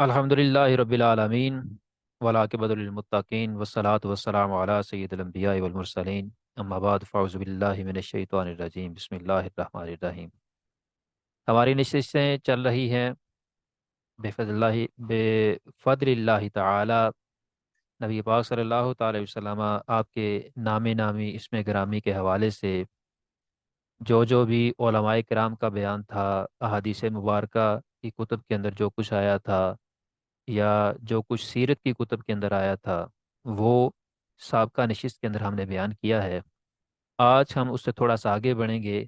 الحمدللہ رب العالمین والعاقبۃ للمتقین والصلاۃ والسلام علی سید الانبیاء والمرسلین اما بعد فاعوذ باللہ من الشیطان الرجیم بسم اللہ الرحمن الرحیم۔ ہماری نشستیں چل رہی ہیں بفضل اللہ تعالی نبی پاک صلی اللہ تعالی وسلم آپ کے نام نامی اسم گرامی کے حوالے سے جو بھی علماء کرام کا بیان تھا، احادیث مبارکہ کی کتب کے اندر جو کچھ آیا تھا یا جو کچھ سیرت کی کتب کے اندر آیا تھا، وہ سابقہ نشست کے اندر ہم نے بیان کیا ہے۔ آج ہم اس سے تھوڑا سا آگے بڑھیں گے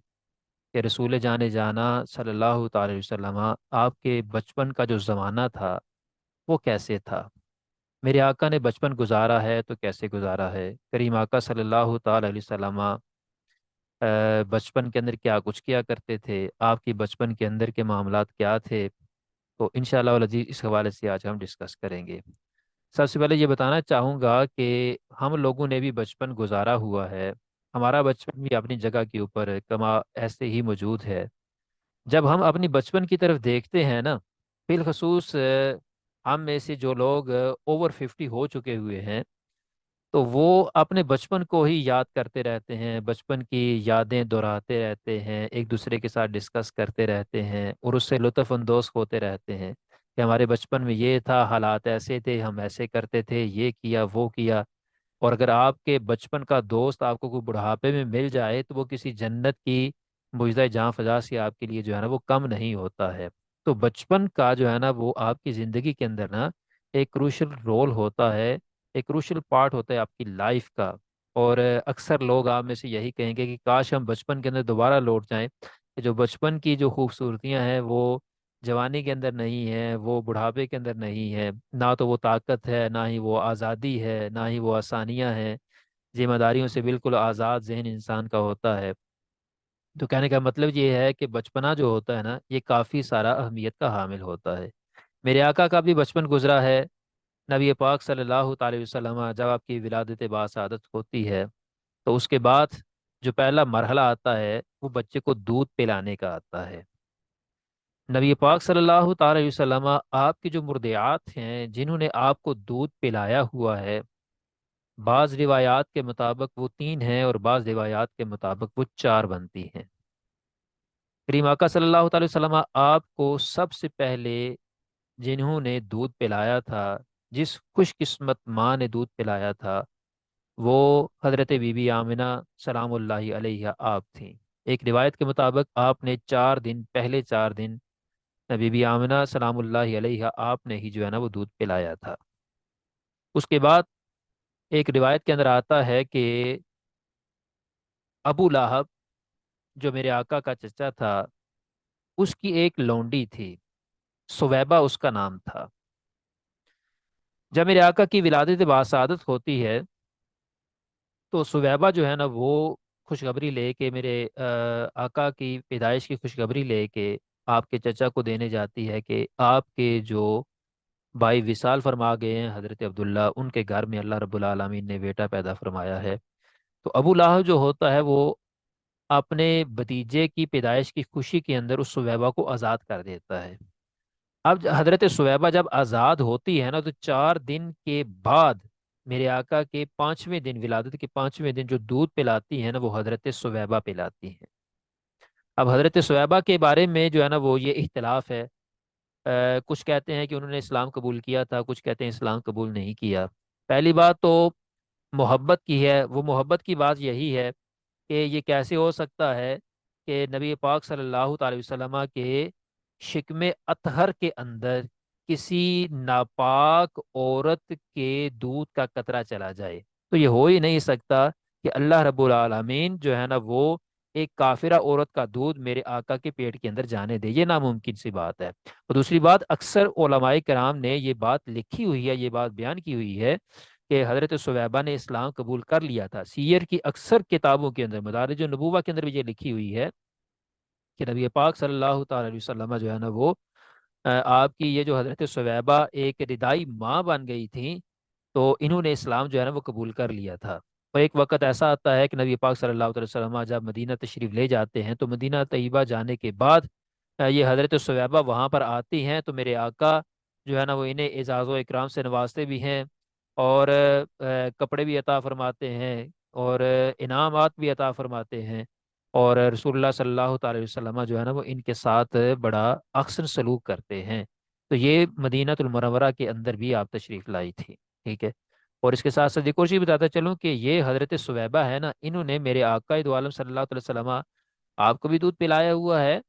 کہ رسول جان جانا صلی اللہ تعالی وسلم آپ کے بچپن کا جو زمانہ تھا وہ کیسے تھا، میرے آقا نے بچپن گزارا ہے تو کیسے گزارا ہے، کریم آقا صلی اللہ تعالی علیہ وسلم بچپن کے اندر کیا کچھ کیا کرتے تھے، آپ کی بچپن کے اندر کے معاملات کیا تھے، تو انشاءاللہ العزیز اس حوالے سے آج ہم ڈسکس کریں گے۔ سب سے پہلے یہ بتانا چاہوں گا کہ ہم لوگوں نے بھی بچپن گزارا ہوا ہے، ہمارا بچپن بھی اپنی جگہ کے اوپر کما ایسے ہی موجود ہے۔ جب ہم اپنی بچپن کی طرف دیکھتے ہیں نا، بالخصوص ہم میں سے جو لوگ اوور 50 ہو چکے ہوئے ہیں، تو وہ اپنے بچپن کو ہی یاد کرتے رہتے ہیں، بچپن کی یادیں دہراتے رہتے ہیں، ایک دوسرے کے ساتھ ڈسکس کرتے رہتے ہیں اور اس سے لطف اندوز ہوتے رہتے ہیں کہ ہمارے بچپن میں یہ تھا، حالات ایسے تھے، ہم ایسے کرتے تھے، یہ کیا وہ کیا۔ اور اگر آپ کے بچپن کا دوست آپ کو کوئی بڑھاپے میں مل جائے تو وہ کسی جنت کی معجزہ جاں فضا سے آپ کے لیے جو ہے نا وہ کم نہیں ہوتا ہے۔ تو بچپن کا جو ہے نا وہ آپ کی زندگی کے اندر نا ایک کروشل رول ہوتا ہے، ایک کروشل پارٹ ہوتا ہے آپ کی لائف کا۔ اور اکثر لوگ آپ میں سے یہی کہیں گے کہ کاش ہم بچپن کے اندر دوبارہ لوٹ جائیں، کہ جو بچپن کی جو خوبصورتیاں ہیں وہ جوانی کے اندر نہیں ہے، وہ بڑھاپے کے اندر نہیں ہے، نہ تو وہ طاقت ہے، نہ ہی وہ آزادی ہے، نہ ہی وہ آسانیاں ہیں، ذمہ داریوں سے بالکل آزاد ذہن انسان کا ہوتا ہے۔ تو کہنے کا مطلب یہ ہے کہ بچپنا جو ہوتا ہے نا یہ کافی سارا اہمیت کا حامل ہوتا ہے۔ میرے آقا کا بھی بچپن گزرا ہے۔ نبی پاک صلی اللہ تعالی وسلم جب آپ کی ولادت باسعادت ہوتی ہے تو اس کے بعد جو پہلا مرحلہ آتا ہے وہ بچے کو دودھ پلانے کا آتا ہے۔ نبی پاک صلی اللہ تعالی وسلم آپ کی جو مرضعات ہیں جنہوں نے آپ کو دودھ پلایا ہوا ہے، بعض روایات کے مطابق وہ 3 ہیں اور بعض روایات کے مطابق وہ 4 بنتی ہیں۔ کریم آقا صلی اللہ تعالی وسلم آپ کو سب سے پہلے جنہوں نے دودھ پلایا تھا، جس خوش قسمت ماں نے دودھ پلایا تھا، وہ حضرت بی بی آمنہ سلام اللہ علیہ آپ تھیں۔ ایک روایت کے مطابق آپ نے 4 دن، پہلے 4 دن بی بی آمنہ سلام اللہ علیہ آپ نے ہی جو ہے نا وہ دودھ پلایا تھا۔ اس کے بعد ایک روایت کے اندر آتا ہے کہ ابو لہب جو میرے آقا کا چچا تھا، اس کی ایک لونڈی تھی، سویبہ اس کا نام تھا۔ جب میرے آقا کی ولادت باسعادت ہوتی ہے تو سویبہ جو ہے نا وہ خوشخبری لے کے میرے آقا کی پیدائش کی خوشخبری لے کے آپ کے چچا کو دینے جاتی ہے کہ آپ کے جو بھائی وصال فرما گئے ہیں حضرت عبداللہ، ان کے گھر میں اللہ رب العالمین نے بیٹا پیدا فرمایا ہے۔ تو ابو لہب جو ہوتا ہے وہ اپنے بھتیجے کی پیدائش کی خوشی کے اندر اس سویبہ کو آزاد کر دیتا ہے۔ اب حضرت سویبہ جب آزاد ہوتی ہے نا تو 4 دن کے بعد میرے آقا کے 5ویں دن، ولادت کے 5ویں دن جو دودھ پلاتی ہیں نا وہ حضرت سویبہ پلاتی ہیں۔ اب حضرت سویبہ کے بارے میں جو ہے نا وہ یہ اختلاف ہے، کچھ کہتے ہیں کہ انہوں نے اسلام قبول کیا تھا، کچھ کہتے ہیں اسلام قبول نہیں کیا۔ پہلی بات تو محبت کی ہے، وہ محبت کی بات یہی ہے کہ یہ کیسے ہو سکتا ہے کہ نبی پاک صلی اللہ تعالی وسلم کے شکم اطہر کے اندر کسی ناپاک عورت کے دودھ کا قطرہ چلا جائے، تو یہ ہو ہی نہیں سکتا کہ اللہ رب العالمین جو ہے نا وہ ایک کافرہ عورت کا دودھ میرے آقا کے پیٹ کے اندر جانے دے، یہ ناممکن سی بات ہے۔ اور دوسری بات، اکثر علماء کرام نے یہ بات لکھی ہوئی ہے، یہ بات بیان کی ہوئی ہے کہ حضرت سویبہ نے اسلام قبول کر لیا تھا۔ سیر کی اکثر کتابوں کے اندر، مدارج النبوہ کے اندر بھی یہ لکھی ہوئی ہے کہ نبی پاک صلی اللہ تعالی علیہ وسلم جو ہے نا وہ آپ کی یہ جو حضرت سویبہ ایک ردائی ماں بن گئی تھیں، تو انہوں نے اسلام جو ہے نا وہ قبول کر لیا تھا۔ اور ایک وقت ایسا آتا ہے کہ نبی پاک صلی اللہ علیہ وسلم جب مدینہ تشریف لے جاتے ہیں تو مدینہ طیبہ جانے کے بعد یہ حضرت سویبہ وہاں پر آتی ہیں تو میرے آقا جو ہے نا وہ انہیں اعزاز و اکرام سے نوازتے بھی ہیں، اور کپڑے بھی عطا فرماتے ہیں، اور انعامات بھی عطا فرماتے ہیں، اور رسول اللہ صلی اللہ تعالی وسلم جو ہے نا وہ ان کے ساتھ بڑا احسن سلوک کرتے ہیں۔ تو یہ مدینہ المنورہ کے اندر بھی آپ تشریف لائی تھی، ٹھیک ہے۔ اور اس کے ساتھ ساتھ ایک اور چیز بتاتا چلوں کہ یہ حضرت سویبہ ہے نا، انہوں نے میرے آقا دو عالم صلی اللہ علیہ وسلم آپ کو بھی دودھ پلایا ہوا ہے،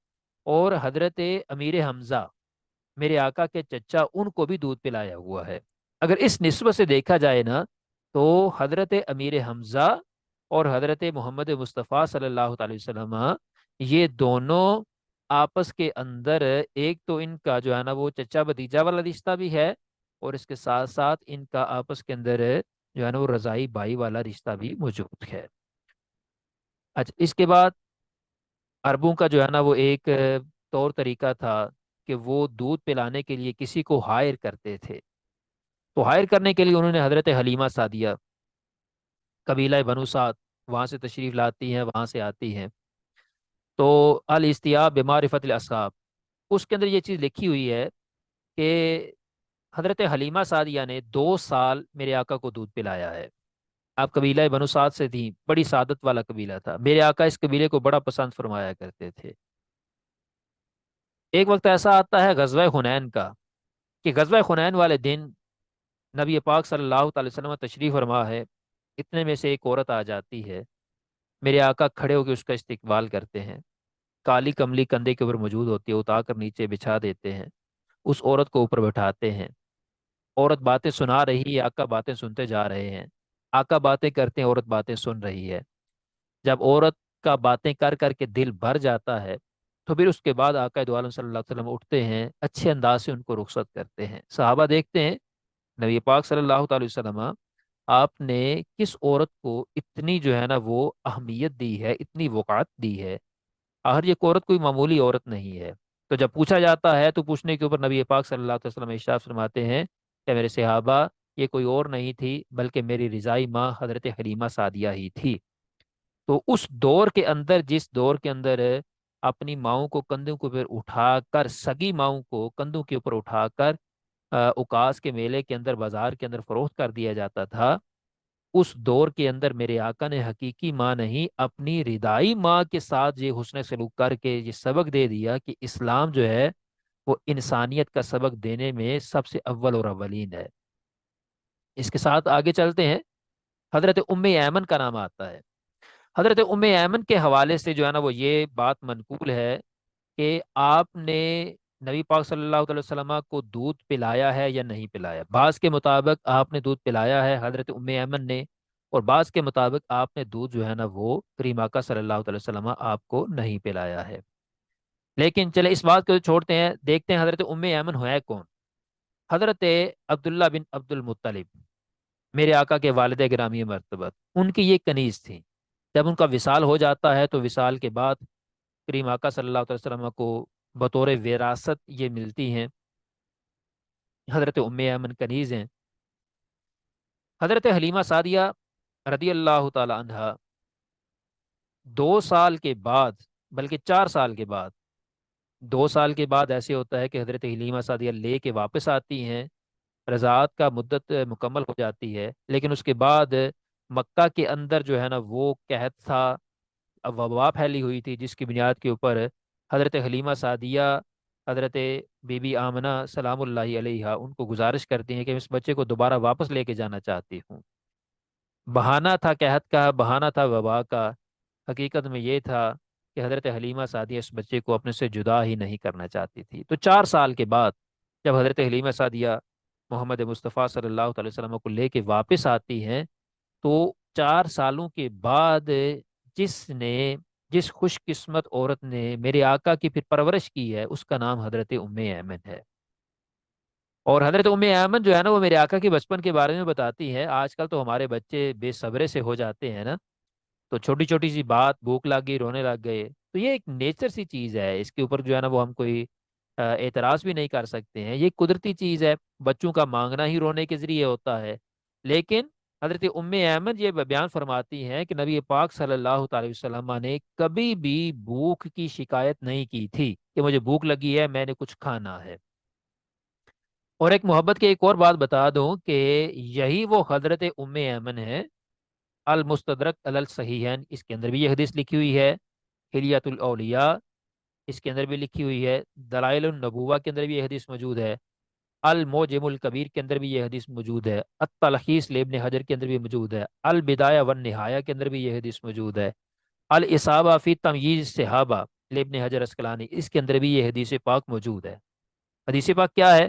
اور حضرت امیر حمزہ میرے آقا کے چچا ان کو بھی دودھ پلایا ہوا ہے۔ اگر اس نسبت سے دیکھا جائے نا، تو حضرت امیر حمزہ اور حضرت محمد مصطفیٰ صلی اللہ تعالی وسلم یہ دونوں آپس کے اندر ایک تو ان کا جو ہے نا وہ چچا بھتیجا والا رشتہ بھی ہے، اور اس کے ساتھ ساتھ ان کا آپس کے اندر جو ہے نا وہ رضائی بھائی والا رشتہ بھی موجود ہے۔ اچھا، اس کے بعد عربوں کا جو ہے نا وہ ایک طور طریقہ تھا کہ وہ دودھ پلانے کے لیے کسی کو ہائر کرتے تھے۔ تو ہائر کرنے کے لیے انہوں نے حضرت حلیمہ سعدیہ، قبیلہ بنو سعد، وہاں سے تشریف لاتی ہیں، وہاں سے آتی ہیں۔ تو الاستیاء بمعرفت الاصحاب، اس کے اندر یہ چیز لکھی ہوئی ہے کہ حضرت حلیمہ سعدیہ نے 2 سال میرے آقا کو دودھ پلایا ہے۔ آپ قبیلہ بنو سعد سے تھیں، بڑی سعادت والا قبیلہ تھا، میرے آقا اس قبیلے کو بڑا پسند فرمایا کرتے تھے۔ ایک وقت ایسا آتا ہے غزوہ حنین کا، کہ غزوہ حنین والے دن نبی پاک صلی اللہ تعالی وسلم تشریف فرما ہے، اتنے میں سے ایک عورت آ جاتی ہے، میرے آقا کھڑے ہو کے اس کا استقبال کرتے ہیں، کالی کملی کندھے کے اوپر موجود ہوتی ہے، اتار کر نیچے بچھا دیتے ہیں، اس عورت کو اوپر بٹھاتے ہیں، عورت باتیں سنا رہی ہے، آقا باتیں سنتے جا رہے ہیں، آقا باتیں کرتے ہیں، عورت باتیں سن رہی ہے۔ جب عورت کا باتیں کر کر کے دل بھر جاتا ہے، تو پھر اس کے بعد آقا دو عالم صلی اللہ علیہ وسلم اٹھتے ہیں، اچھے انداز سے ان کو رخصت کرتے ہیں۔ صحابہ دیکھتے ہیں نبی پاک صلی اللہ تعالی وسلم آپ نے کس عورت کو اتنی جو ہے نا وہ اہمیت دی ہے، اتنی وقعت دی ہے، آخر یہ عورت کوئی معمولی عورت نہیں ہے۔ تو جب پوچھا جاتا ہے تو پوچھنے کے اوپر نبی پاک صلی اللہ علیہ وسلم ارشاد فرماتے ہیں کہ میرے صحابہ، یہ کوئی اور نہیں تھی بلکہ میری رضائی ماں حضرت حلیمہ سعدیہ ہی تھی۔ تو اس دور کے اندر، جس دور کے اندر اپنی ماؤں کو کندھوں کے اوپر اٹھا کر، سگی ماؤں کو کندھوں کے اوپر اٹھا کر اوکاس کے میلے کے اندر، بازار کے اندر فروخت کر دیا جاتا تھا، اس دور کے اندر میرے آقا نے حقیقی ماں نہیں، اپنی ردائی ماں کے ساتھ یہ حسن سلوک کر کے یہ سبق دے دیا کہ اسلام جو ہے وہ انسانیت کا سبق دینے میں سب سے اول اور اولین ہے۔ اس کے ساتھ آگے چلتے ہیں، حضرت ام ایمن کا نام آتا ہے۔ حضرت ام ایمن کے حوالے سے جو ہے نا وہ یہ بات منقول ہے کہ آپ نے نبی پاک صلی اللہ علیہ وسلم کو دودھ پلایا ہے یا نہیں پلایا۔ بعض کے مطابق آپ نے دودھ پلایا ہے حضرت ام ایمن نے، اور بعض کے مطابق آپ نے دودھ جو ہے نا وہ کریم آقا صلی اللہ علیہ وسلم آپ کو نہیں پلایا ہے۔ لیکن چلے اس بات کو چھوڑتے ہیں، دیکھتے ہیں حضرت ام ایمن ہے کون۔ حضرت عبداللہ بن عبد المطلب، میرے آقا کے والد گرامی مرتبت، ان کی یہ کنیز تھی۔ جب ان کا وصال ہو جاتا ہے تو وصال کے بعد کریم آقا صلی اللہ علیہ وسلم کو بطور وراثت یہ ملتی ہیں، حضرت ام ایمن کنیز ہیں۔ حضرت حلیمہ سعدیہ رضی اللہ تعالی عنہا 2 سال کے بعد، بلکہ 4 سال کے بعد، 2 سال کے بعد ایسے ہوتا ہے کہ حضرت حلیمہ سعدیہ لے کے واپس آتی ہیں، رضاعت کا مدت مکمل ہو جاتی ہے، لیکن اس کے بعد مکہ کے اندر جو ہے نا وہ قحط تھا، وبا پھیلی ہوئی تھی، جس کی بنیاد کے اوپر حضرت حلیمہ سعدیہ، حضرت بی بی آمنہ سلام اللہ علیہا ان کو گزارش کرتی ہیں کہ میں اس بچے کو دوبارہ واپس لے کے جانا چاہتی ہوں۔ بہانہ تھا قحط کا، بہانہ تھا وبا کا، حقیقت میں یہ تھا کہ حضرت حلیمہ سعدیہ اس بچے کو اپنے سے جدا ہی نہیں کرنا چاہتی تھی۔ تو 4 سال کے بعد جب حضرت حلیمہ سعدیہ محمد مصطفیٰ صلی اللہ علیہ وسلم کو لے کے واپس آتی ہیں، تو 4 سالوں کے بعد جس نے جس خوش قسمت عورت نے میرے آقا کی پھر پرورش کی ہے، اس کا نام حضرت ام ایمن ہے۔ اور حضرت ام ایمن جو ہے نا وہ میرے آقا کے بچپن کے بارے میں بتاتی ہے۔ آج کل تو ہمارے بچے بے صبرے سے ہو جاتے ہیں نا، تو چھوٹی چھوٹی سی بات، بھوک لگ گئی رونے لگ گئے، تو یہ ایک نیچر سی چیز ہے، اس کے اوپر جو ہے نا وہ ہم کوئی اعتراض بھی نہیں کر سکتے ہیں، یہ قدرتی چیز ہے، بچوں کا مانگنا ہی رونے کے ذریعے ہوتا ہے۔ لیکن حضرت ام ایمن یہ بیان فرماتی ہیں کہ نبی پاک صلی اللہ تعالی وسلم نے کبھی بھی بھوک کی شکایت نہیں کی تھی کہ مجھے بھوک لگی ہے، میں نے کچھ کھانا ہے۔ اور ایک محبت کی ایک اور بات بتا دوں کہ یہی وہ حضرت ایمن ہے، المستدرک علی الصحیحین، اس کے اندر بھی یہ حدیث لکھی ہوئی ہے، حلیۃ الاولیاء اس کے اندر بھی لکھی ہوئی ہے، دلائل النبوہ کے اندر بھی یہ حدیث موجود ہے، الموجم الکبیر کے اندر بھی یہ حدیث موجود ہے، التلخیص لابن حجر کے اندر بھی موجود ہے، البدایہ والنہایہ کے اندر بھی یہ حدیث موجود ہے، الاصابہ فی تمییز صحابہ لابن حجر اسقلانی، اس کے اندر بھی یہ حدیث پاک موجود ہے۔ حدیث پاک کیا ہے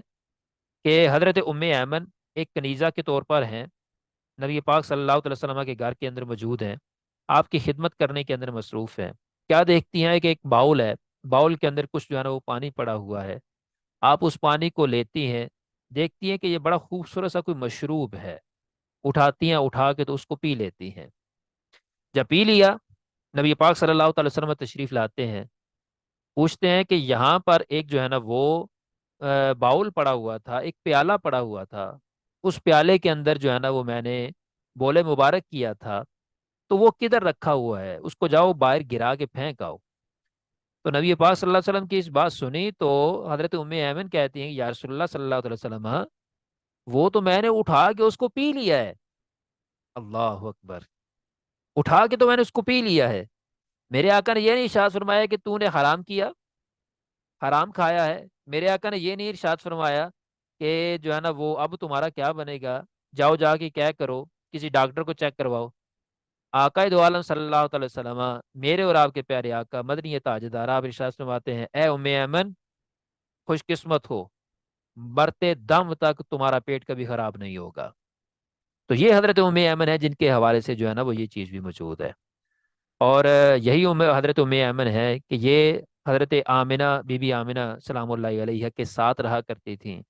کہ حضرت ایمن ایک کنیزہ کے طور پر ہیں، نبی پاک صلی اللہ علیہ وسلم کے گھر کے اندر موجود ہیں، آپ کی خدمت کرنے کے اندر مصروف ہیں۔ کیا دیکھتی ہیں کہ ایک باؤل ہے، باؤل کے اندر کچھ جو ہے نا وہ پانی پڑا ہوا ہے، آپ اس پانی کو لیتی ہیں، دیکھتی ہیں کہ یہ بڑا خوبصورت سا کوئی مشروب ہے، اٹھاتی ہیں، اٹھا کے تو اس کو پی لیتی ہیں۔ جب پی لیا، نبی پاک صلی اللہ علیہ وسلم تشریف لاتے ہیں، پوچھتے ہیں کہ یہاں پر ایک جو ہے نا وہ باؤل پڑا ہوا تھا، ایک پیالہ پڑا ہوا تھا، اس پیالے کے اندر جو ہے نا وہ میں نے بولے مبارک کیا تھا، تو وہ کدھر رکھا ہوا ہے، اس کو جاؤ باہر گرا کے پھینک آؤ۔ تو نبی پاک صلی اللہ علیہ وسلم کی اس بات سنی تو حضرت ایمن کہتی ہیں یا رسول اللہ صلی اللہ علیہ وسلم، وہ تو میں نے اٹھا کے اس کو پی لیا ہے۔ اللہ اکبر، اٹھا کے تو میں نے اس کو پی لیا ہے، میرے آقا نے یہ نہیں ارشاد فرمایا کہ تو نے حرام کیا، حرام کھایا ہے، میرے آقا نے یہ نہیں ارشاد فرمایا کہ جو ہے نا وہ اب تمہارا کیا بنے گا، جاؤ جا کے کیا کرو، کسی ڈاکٹر کو چیک کرواؤ۔ آقا دو عالم صلی اللہ علیہ وسلم، میرے اور آپ کے پیارے آقا مدنی تاجدار، آپ ارشاد فرماتے ہیں اے ایمن، خوش قسمت ہو، مرتے دم تک تمہارا پیٹ کبھی خراب نہیں ہوگا۔ تو یہ حضرت ایمن ہے جن کے حوالے سے جو ہے نا وہ یہ چیز بھی موجود ہے۔ اور یہی حضرت ایمن ہے کہ یہ حضرت آمنہ بی بی آمنہ سلام اللہ علیہ کے ساتھ رہا کرتی تھیں،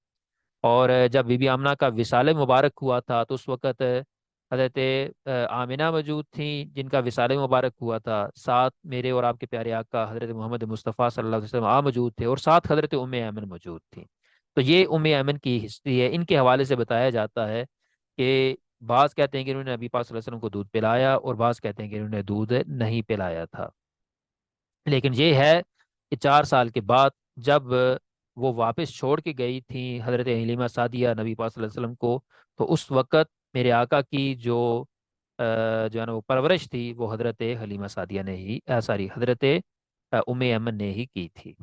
اور جب بی بی آمنہ کا وصال مبارک ہوا تھا تو اس وقت حضرت آمنہ موجود تھیں جن کا وصال مبارک ہوا تھا، ساتھ میرے اور آپ کے پیارے آقا حضرت محمد مصطفیٰ صلی اللہ علیہ وسلم موجود تھے، اور ساتھ حضرت ایمن موجود تھیں۔ تو یہ ایمن کی ہسٹری ہے، ان کے حوالے سے بتایا جاتا ہے کہ بعض کہتے ہیں کہ انہوں نے نبی پاک صلی اللہ علیہ وسلم کو دودھ پلایا، اور بعض کہتے ہیں کہ انہوں نے دودھ نہیں پلایا تھا۔ لیکن یہ ہے کہ 4 سال کے بعد جب وہ واپس چھوڑ کے گئی تھیں حضرت حلیمہ سعدیہ نبی پاک صلی اللہ علیہ وسلم کو، تو اس وقت میرے آقا کی جو ہے نا وہ پرورش تھی وہ حضرت حلیمہ سعدیہ نے ہی حضرت ایمن نے ہی کی تھی۔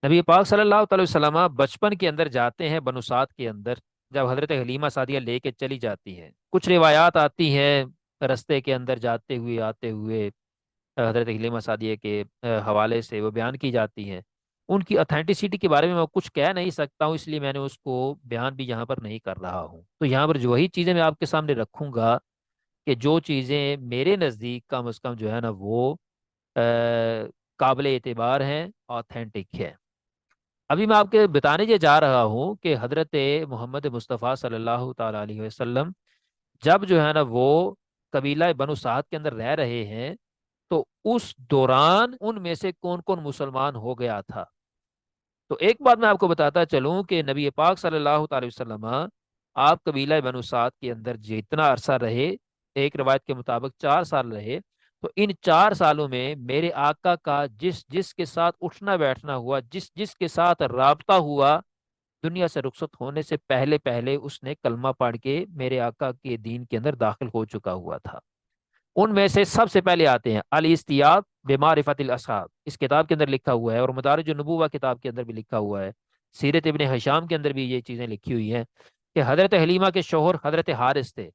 نبی پاک صلی اللہ علیہ وسلم بچپن کے اندر جاتے ہیں بنو سعد کے اندر، جب حضرت حلیمہ سعدیہ لے کے چلی جاتی ہیں، کچھ روایات آتی ہیں رستے کے اندر جاتے ہوئے آتے ہوئے حضرت حلیمہ سعدیہ کے حوالے سے وہ بیان کی جاتی ہیں، ان کی اتھینٹسٹی کے بارے میں میں کچھ کہہ نہیں سکتا ہوں، اس لیے میں نے اس کو بیان بھی یہاں پر نہیں کر رہا ہوں۔ تو یہاں پر جو وہی چیزیں میں آپ کے سامنے رکھوں گا کہ جو چیزیں میرے نزدیک کم از کم جو ہے نا وہ قابل اعتبار ہیں، آتھینٹک ہے۔ ابھی میں آپ کے بتانے یہ جا رہا ہوں کہ حضرت محمد مصطفیٰ صلی اللہ تعالی علیہ وسلم جب جو ہے نا وہ قبیلہ بنو سعد کے اندر رہ رہے ہیں، تو اس دوران ان میں سے کون کون مسلمان ہو گیا تھا۔ تو ایک بات میں آپ کو بتاتا چلوں کہ نبی پاک صلی اللہ تعالی وسلم آپ قبیلہ بنو سعد کے اندر جتنا عرصہ رہے، ایک روایت کے مطابق 4 سال رہے، تو ان 4 سالوں میں میرے آقا کا جس جس کے ساتھ اٹھنا بیٹھنا ہوا، جس جس کے ساتھ رابطہ ہوا، دنیا سے رخصت ہونے سے پہلے پہلے اس نے کلمہ پڑھ کے میرے آقا کے دین کے اندر داخل ہو چکا ہوا تھا۔ ان میں سے سب سے پہلے آتے ہیں الاستیاب بمعرفت الاصحاب، اس کتاب کے اندر لکھا ہوا ہے، اور مدارج النبوہ کتاب کے اندر بھی لکھا ہوا ہے، سیرت ابن حشام کے اندر بھی یہ چیزیں لکھی ہوئی ہیں کہ حضرت حلیمہ کے شوہر حضرت حارث تھے،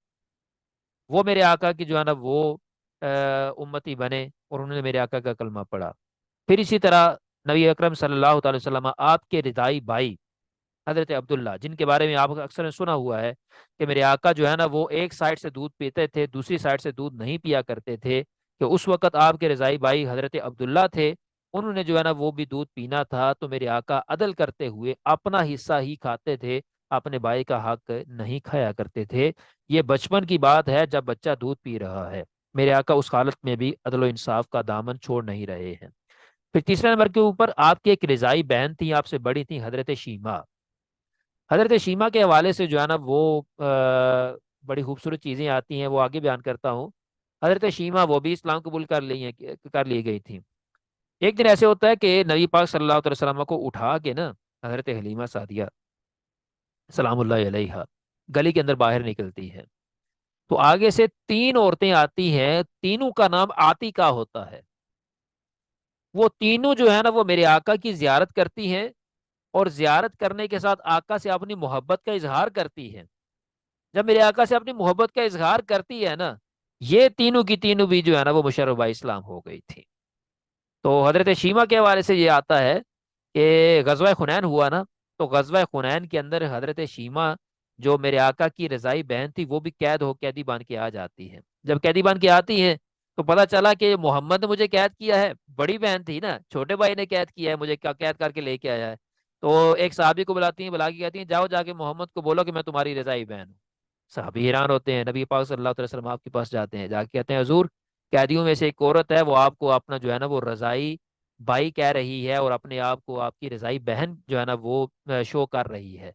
وہ میرے آقا کی جو ہے نا وہ امتی بنے، اور انہوں نے میرے آقا کا کلمہ پڑھا۔ پھر اسی طرح نبی اکرم صلی اللہ تعالی وسلم آپ کے رضائی بھائی حضرت عبداللہ، جن کے بارے میں آپ اکثر نے سنا ہوا ہے کہ میرے آقا جو ہے نا وہ ایک سائڈ سے دودھ پیتے تھے، دوسری سائڈ سے دودھ نہیں پیا کرتے تھے، کہ اس وقت آپ کے رضائی بھائی حضرت عبداللہ تھے، انہوں نے جو ہے نا وہ بھی دودھ پینا تھا، تو میرے آقا عدل کرتے ہوئے اپنا حصہ ہی کھاتے تھے، اپنے بھائی کا حق نہیں کھایا کرتے تھے۔ یہ بچپن کی بات ہے جب بچہ دودھ پی رہا ہے، میرے آقا اس حالت میں بھی عدل و انصاف کا دامن چھوڑ نہیں رہے ہیں۔ پھر تیسرے نمبر کے اوپر آپ کی ایک رضائی بہن تھی، آپ سے بڑی تھی، حضرت شیمہ۔ حضرت شیمہ کے حوالے سے جو ہے نا وہ بڑی خوبصورت چیزیں آتی ہیں، وہ آگے بیان کرتا ہوں۔ حضرت شیمہ وہ بھی اسلام قبول کر لی گئی تھی۔ ایک دن ایسے ہوتا ہے کہ نبی پاک صلی اللہ علیہ وسلم کو اٹھا کے نا حضرت حلیمہ سعدیہ سلام اللہ علیہ، گلی کے اندر باہر نکلتی ہے، تو آگے سے تین عورتیں آتی ہیں، تینوں کا نام عاتیقہ ہوتا ہے۔ وہ تینوں جو ہے نا وہ میرے آقا کی زیارت کرتی ہیں، اور زیارت کرنے کے ساتھ آقا سے اپنی محبت کا اظہار کرتی ہیں۔ جب میرے آقا سے اپنی محبت کا اظہار کرتی ہے نا، یہ تینوں کی تینوں بھی جو ہے نا وہ مشرف اسلام ہو گئی تھی۔ تو حضرت شیمہ کے حوالے سے یہ آتا ہے کہ غزوہ خنین ہوا نا، تو غزوہ خنین کے اندر حضرت شیمہ جو میرے آقا کی رضائی بہن تھی، وہ بھی قیدی بان کے آ جاتی ہے۔ جب قیدی بان کے آتی ہیں تو پتہ چلا کہ محمد نے مجھے قید کیا ہے، بڑی بہن تھی نا، چھوٹے بھائی نے قید کیا ہے مجھے، کیا قید کر کے لے کے آیا ہے۔ تو ایک صحابی کو بلاتی ہیں، بلا کے کہتی ہیں جاؤ جا کے محمد کو بولو کہ میں تمہاری رضائی بہن ہوں۔ صحابی حیران ہوتے ہیں، نبی پاک صلی اللہ علیہ وسلم آپ کے پاس جاتے ہیں، جا کے کہتے ہیں حضور، قیدیوں میں سے ایک عورت ہے، وہ آپ کو اپنا جو ہے نا وہ رضائی بھائی کہہ رہی ہے، اور اپنے آپ کو آپ کی رضائی بہن جو ہے نا وہ شو کر رہی ہے۔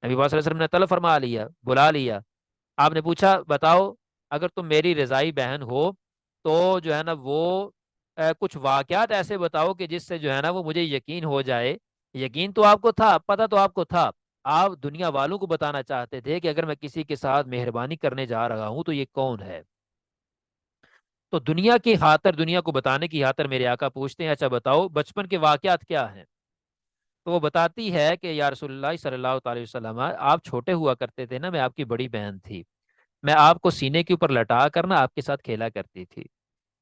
نبی پاک صلی اللہ علیہ وسلم نے طلب فرما لیا، بلا لیا۔ آپ نے پوچھا بتاؤ، اگر تم میری رضائی بہن ہو تو جو ہے نا وہ کچھ واقعات ایسے بتاؤ کہ جس سے جو ہے نا وہ مجھے یقین ہو جائے۔ یقین تو آپ کو تھا، پتہ تو آپ کو تھا، آپ دنیا والوں کو بتانا چاہتے تھے کہ اگر میں کسی کے ساتھ مہربانی کرنے جا رہا ہوں تو یہ کون ہے۔ تو دنیا کی خاطر، دنیا کو بتانے کی خاطر میرے آقا پوچھتے ہیں اچھا بتاؤ بچپن کے واقعات کیا ہیں۔ تو وہ بتاتی ہے کہ یا رسول اللہ صلی اللہ تعالی وسلم، آپ چھوٹے ہوا کرتے تھے نا، میں آپ کی بڑی بہن تھی، میں آپ کو سینے کے اوپر لٹا کر نا آپ کے ساتھ کھیلا کرتی تھی۔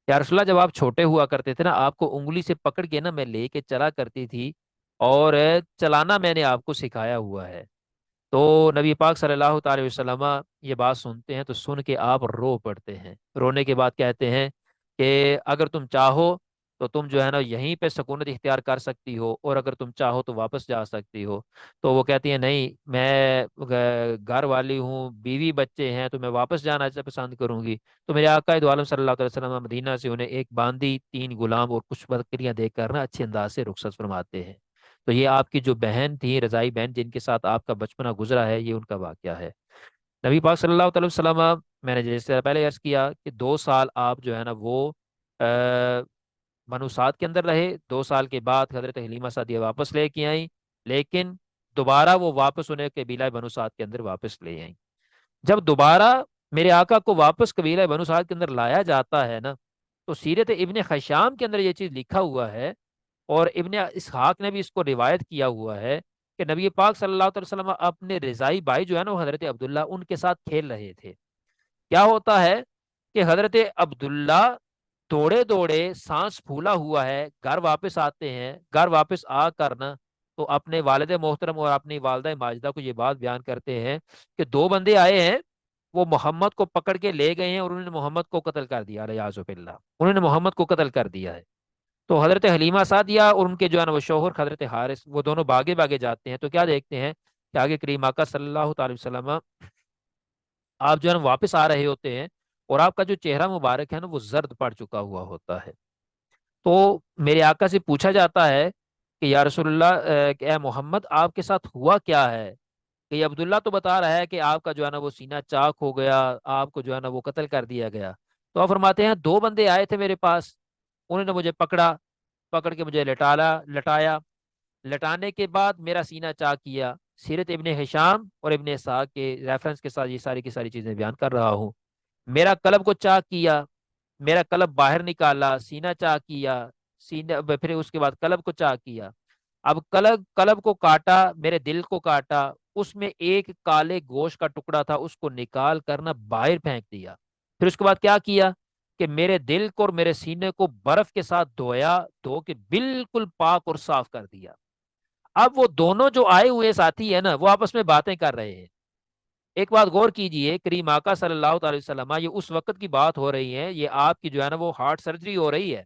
یا رسول اللہ، جب آپ چھوٹے ہوا کرتے تھے نا، آپ کو انگلی سے پکڑ کے نا میں لے کے چلا کرتی تھی، اور چلانا میں نے آپ کو سکھایا ہوا ہے۔ تو نبی پاک صلی اللہ تعالی وسلم یہ بات سنتے ہیں، تو سن کے آپ رو پڑتے ہیں۔ رونے کے بعد کہتے ہیں کہ اگر تم چاہو تو تم جو ہے نا یہیں پہ سکونت اختیار کر سکتی ہو، اور اگر تم چاہو تو واپس جا سکتی ہو۔ تو وہ کہتی ہیں نہیں، میں گھر والی ہوں، بیوی بچے ہیں، تو میں واپس جانا پسند کروں گی۔ تو میرے آقا دو عالم صلی اللہ علیہ وسلم مدینہ سے انہیں ایک باندی، تین غلام اور کچھ بکریاں دے کر نا اچھے انداز سے رخصت فرماتے ہیں۔ تو یہ آپ کی جو بہن تھی، رضائی بہن، جن کے ساتھ آپ کا بچپنا گزرا ہے، یہ ان کا واقعہ ہے۔ نبی پاک صلی اللہ علیہ وسلم، میں نے جیسے پہلے عرض کیا کہ 2 سال آپ جو ہے نا وہ بنو سعد کے اندر رہے۔ 2 سال کے بعد حضرت حلیمہ سعدیہ واپس لے کے آئیں، لیکن دوبارہ وہ واپس انہیں قبیلہ بنو سعد کے اندر واپس لے آئیں۔ جب دوبارہ میرے آقا کو واپس قبیلہ بنو سعد کے اندر لایا جاتا ہے نا، تو سیرت ابن خشام کے اندر یہ چیز لکھا ہوا ہے، اور ابن اسحاق نے بھی اس کو روایت کیا ہوا ہے کہ نبی پاک صلی اللہ علیہ وسلم اپنے رضائی بھائی جو ہے نا وہ حضرت عبداللہ، ان کے ساتھ کھیل رہے تھے۔ کیا ہوتا ہے کہ حضرت عبداللہ دوڑے دوڑے سانس پھولا ہوا ہے، گھر واپس آتے ہیں، گھر واپس آ کر نا تو اپنے والد محترم اور اپنی والدہ ماجدہ کو یہ بات بیان کرتے ہیں کہ 2 بندے آئے ہیں، وہ محمد کو پکڑ کے لے گئے ہیں، اور انہوں نے محمد کو قتل کر دیا، الیاذ باللہ، انہوں نے محمد کو قتل کر دیا ہے۔ تو حضرت حلیمہ سعدیہ اور ان کے جو ہے نا وہ شوہر حضرت حارث، وہ دونوں بھاگے بھاگے جاتے ہیں، تو کیا دیکھتے ہیں کہ آگے کریم آقا صلی اللہ تعالی وسلم آپ جو ہے نا واپس آ رہے ہوتے ہیں، اور آپ کا جو چہرہ مبارک ہے نا وہ زرد پڑ چکا ہوا ہوتا ہے۔ تو میرے آقا سے پوچھا جاتا ہے کہ یا رسول اللہ، کہ اے محمد آپ کے ساتھ ہوا کیا ہے؟ کہ یہ عبداللہ تو بتا رہا ہے کہ آپ کا جو ہے نا وہ سینہ چاک ہو گیا، آپ کو جو ہے نا وہ قتل کر دیا گیا۔ تو آپ فرماتے ہیں 2 بندے آئے تھے میرے پاس، انہوں نے مجھے پکڑا، پکڑ کے مجھے لٹایا، لٹانے کے بعد میرا سینہ چاک کیا۔ سیرت ابن ہشام اور ابن اسحاق کے ریفرنس کے ساتھ یہ ساری کی ساری چیزیں بیان کر رہا ہوں۔ میرا قلب کو چاک کیا، میرا قلب باہر نکالا، سینہ چاک کیا، سینہ پھر اس کے بعد قلب کو چاک کیا۔ اب قلب کو کاٹا، میرے دل کو کاٹا، اس میں ایک کالے گوشت کا ٹکڑا تھا، اس کو نکال کر نہ باہر پھینک دیا۔ پھر اس کے بعد کیا کیا کہ میرے دل کو اور میرے سینے کو برف کے ساتھ دھویا، دھو کے بالکل پاک اور صاف کر دیا۔ اب وہ دونوں جو آئے ہوئے ساتھی ہیں نا، وہ آپس میں باتیں کر رہے ہیں۔ ایک بات غور کیجئے، کریم آقا صلی اللہ تعالی وسلم، یہ اس وقت کی بات ہو رہی ہے، یہ آپ کی جو ہے نا وہ ہارٹ سرجری ہو رہی ہے،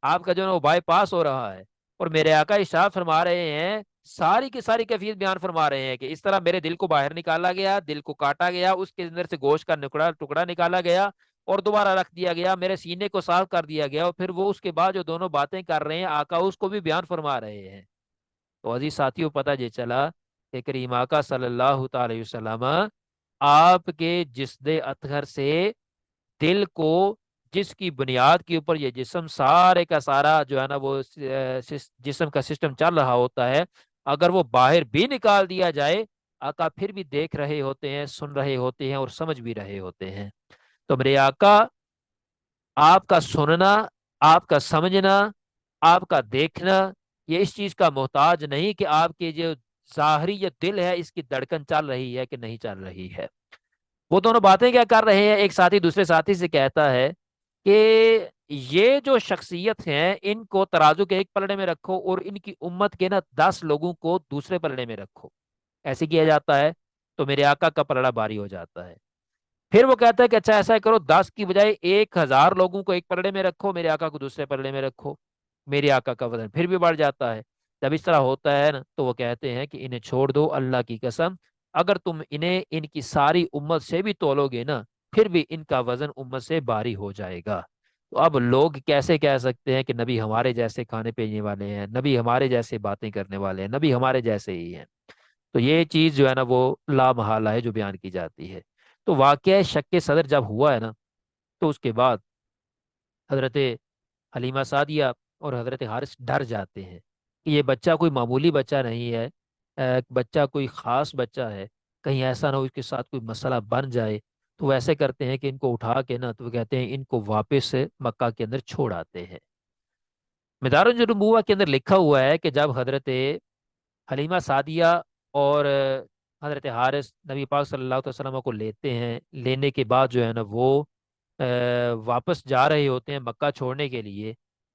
آپ کا جو ہے نا وہ بائی پاس ہو رہا ہے، اور میرے آقا ارشاد فرما رہے ہیں، ساری کی ساری کیفیت بیان فرما رہے ہیں کہ اس طرح میرے دل کو باہر نکالا گیا، دل کو کاٹا گیا، اس کے اندر سے گوشت کا ٹکڑا نکالا گیا، اور دوبارہ رکھ دیا گیا، میرے سینے کو صاف کر دیا گیا، اور پھر وہ اس کے بعد جو دونوں باتیں کر رہے ہیں آقا اس کو بھی بیان فرما رہے ہیں۔ تو عزیز ساتھیوں، پتہ یہ چلا کہ کریم آقا صلی اللہ تعالی وسلم آپ کے جسد اطہر سے دل کو، جس کی بنیاد کے اوپر یہ جسم سارے کا سارا جو ہے نا وہ جسم کا سسٹم چل رہا ہوتا ہے، اگر وہ باہر بھی نکال دیا جائے آقا پھر بھی دیکھ رہے ہوتے ہیں، سن رہے ہوتے ہیں اور سمجھ بھی رہے ہوتے ہیں۔ تو میرے آقا آپ کا سننا، آپ کا سمجھنا، آپ کا دیکھنا، یہ اس چیز کا محتاج نہیں کہ آپ کے جو ظاہری جو دل ہے اس کی دھڑکن چل رہی ہے کہ نہیں چل رہی ہے۔ وہ دونوں باتیں کیا کر رہے ہیں؟ ایک ساتھی دوسرے ساتھی سے کہتا ہے کہ یہ جو شخصیت ہیں ان کو ترازو کے ایک پلڑے میں رکھو اور ان کی امت کے نا 10 لوگوں کو دوسرے پلڑے میں رکھو۔ ایسے کیا جاتا ہے تو میرے آقا کا پلڑا بھاری ہو جاتا ہے۔ پھر وہ کہتا ہے کہ اچھا ایسا کرو، 10 کی بجائے 1000 لوگوں کو ایک پلڑے میں رکھو، میرے آقا کو دوسرے پلڑے میں رکھو۔ میرے آقا کا وزن پھر بھی بڑھ جاتا ہے۔ جب اس طرح ہوتا ہے نا تو وہ کہتے ہیں کہ انہیں چھوڑ دو، اللہ کی قسم اگر تم انہیں ان کی ساری امت سے بھی تولو گے نا پھر بھی ان کا وزن امت سے بھاری ہو جائے گا۔ تو اب لوگ کیسے کہہ سکتے ہیں کہ نبی ہمارے جیسے کھانے پینے والے ہیں، نبی ہمارے جیسے باتیں کرنے والے ہیں، نبی ہمارے جیسے ہی ہیں؟ تو یہ چیز جو ہے نا وہ لا محالہ ہے جو بیان کی جاتی ہے۔ تو واقعہ شک صدر جب ہوا ہے نا تو اس کے بعد حضرت حلیمہ سعدیہ اور حضرت حارث ڈر جاتے ہیں کہ یہ بچہ کوئی معمولی بچہ نہیں ہے، بچہ کوئی خاص بچہ ہے، کہیں ایسا نہ ہو اس کے ساتھ کوئی مسئلہ بن جائے۔ تو وہ ایسے کرتے ہیں کہ ان کو اٹھا کے نا تو وہ کہتے ہیں ان کو واپس مکہ کے اندر چھوڑ آتے ہیں۔ مدار النبوہ کے اندر لکھا ہوا ہے کہ جب حضرت حلیمہ سعدیہ اور حضرت حارث نبی پاک صلی اللہ علیہ وسلم کو لیتے ہیں، لینے کے بعد جو ہے نا وہ واپس جا رہے ہوتے ہیں مکہ چھوڑنے کے لیے،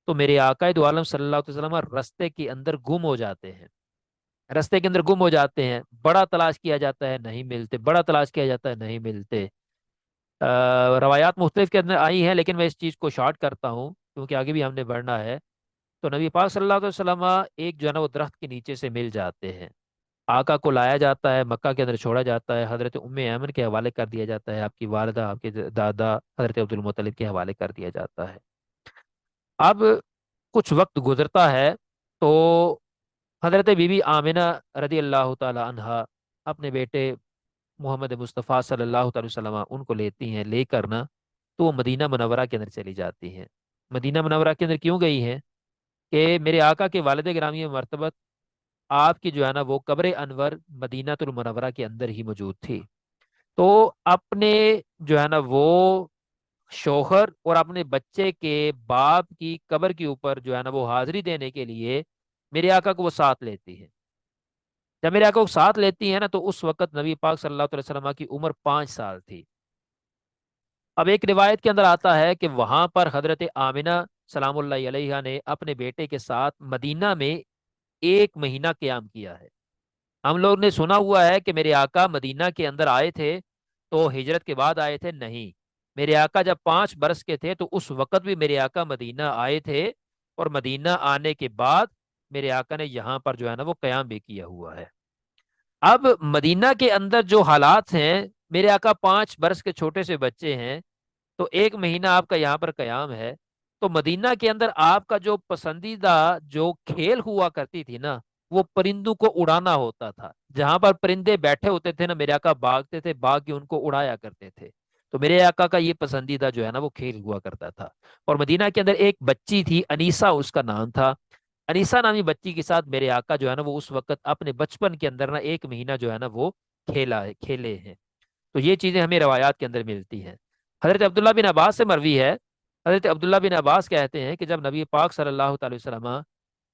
تو میرے آقا دو عالم صلی اللہ علیہ وسلم رستے کے اندر گم ہو جاتے ہیں۔ رستے کے اندر گم ہو جاتے ہیں، بڑا تلاش کیا جاتا ہے نہیں ملتے، بڑا تلاش کیا جاتا ہے نہیں ملتے۔ روایات مختلف کے اندر آئی ہیں لیکن میں اس چیز کو شارٹ کرتا ہوں کیونکہ آگے بھی ہم نے بڑھنا ہے۔ تو نبی پاک صلی اللہ علیہ وسلم ایک جو ہے نا وہ درخت کے نیچے سے مل جاتے ہیں، آقا کو لایا جاتا ہے، مکہ کے اندر چھوڑا جاتا ہے، حضرت ام ایمن کے حوالے کر دیا جاتا ہے، آپ کی والدہ آپ کے دادا حضرت عبد المطلب کے حوالے کر دیا جاتا ہے۔ اب کچھ وقت گزرتا ہے تو حضرت بی بی آمنہ رضی اللہ تعالی عنہا اپنے بیٹے محمد مصطفیٰ صلی اللہ تعالی وسلم ان کو لیتی ہیں، لے کر نا تو وہ مدینہ منورہ کے اندر چلی جاتی ہیں۔ مدینہ منورہ کے اندر کیوں گئی ہیں؟ کہ میرے آقا کے والد گرامی مرتبت آپ کی جو ہے نا وہ قبر انور مدینہ المنورہ کے اندر ہی موجود تھی۔ تو اپنے جو ہے نا وہ شوہر اور اپنے بچے کے باپ کی قبر کے اوپر جو ہے نا وہ حاضری دینے کے لیے میرے آقا کو وہ ساتھ لیتی ہے۔ جب میرے آقا کو ساتھ لیتی ہے نا تو اس وقت نبی پاک صلی اللہ علیہ وسلم کی عمر 5 سال تھی۔ اب ایک روایت کے اندر آتا ہے کہ وہاں پر حضرت آمنہ سلام اللہ علیہا نے اپنے بیٹے کے ساتھ مدینہ میں 1 مہینہ قیام کیا ہے۔ ہم لوگ نے سنا ہوا ہے کہ میرے آقا مدینہ کے اندر آئے تھے تو ہجرت کے بعد آئے تھے، نہیں، میرے آقا جب 5 برس کے تھے تو اس وقت بھی میرے آقا مدینہ آئے تھے، اور مدینہ آنے کے بعد میرے آقا نے یہاں پر جو ہے نا وہ قیام بھی کیا ہوا ہے۔ اب مدینہ کے اندر جو حالات ہیں، میرے آقا 5 برس کے چھوٹے سے بچے ہیں، تو 1 مہینہ آپ کا یہاں پر قیام ہے، تو مدینہ کے اندر آپ کا جو پسندیدہ جو کھیل ہوا کرتی تھی نا وہ پرندوں کو اڑانا ہوتا تھا۔ جہاں پر پرندے بیٹھے ہوتے تھے نا میرے آقا بھاگتے تھے، بھاگ کے ان کو اڑایا کرتے تھے۔ تو میرے آقا کا یہ پسندیدہ جو ہے نا وہ کھیل ہوا کرتا تھا۔ اور مدینہ کے اندر ایک بچی تھی، انیسا اس کا نام تھا، انیسا نامی بچی کے ساتھ میرے آقا جو ہے نا وہ اس وقت اپنے بچپن کے اندر نا 1 مہینہ جو ہے نا وہ کھیلے ہیں۔ تو یہ چیزیں ہمیں روایات کے اندر ملتی ہیں۔ حضرت عبداللہ بن عباس سے مروی ہے، حضرت عبداللہ بن عباس کہتے ہیں کہ جب نبی پاک صلی اللہ تعالی وسلم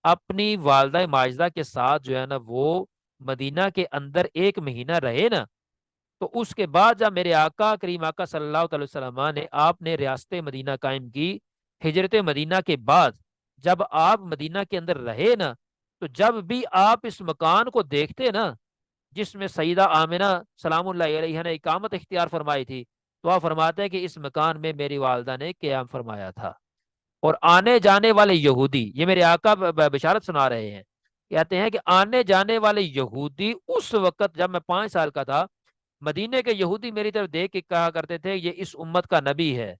اپنی والدہ ماجدہ کے ساتھ جو ہے نا وہ مدینہ کے اندر 1 مہینہ رہے نا، تو اس کے بعد جب میرے آقا کریم آقا صلی اللہ تعالی وسلم نے آپ نے ریاست مدینہ قائم کی، ہجرت مدینہ کے بعد جب آپ مدینہ کے اندر رہے نا، تو جب بھی آپ اس مکان کو دیکھتے نا جس میں سیدہ آمنہ سلام اللہ علیہ نے اقامت اختیار فرمائی تھی، تو آپ فرماتے ہیں کہ اس مکان میں میری والدہ نے قیام فرمایا تھا۔ اور آنے جانے والے یہودی، یہ میرے آقا بشارت سنا رہے ہیں، کہتے ہیں کہ آنے جانے والے یہودی اس وقت جب میں 5 سال کا تھا، مدینے کے یہودی میری طرف دیکھ کے کہا کرتے تھے یہ اس امت کا نبی ہے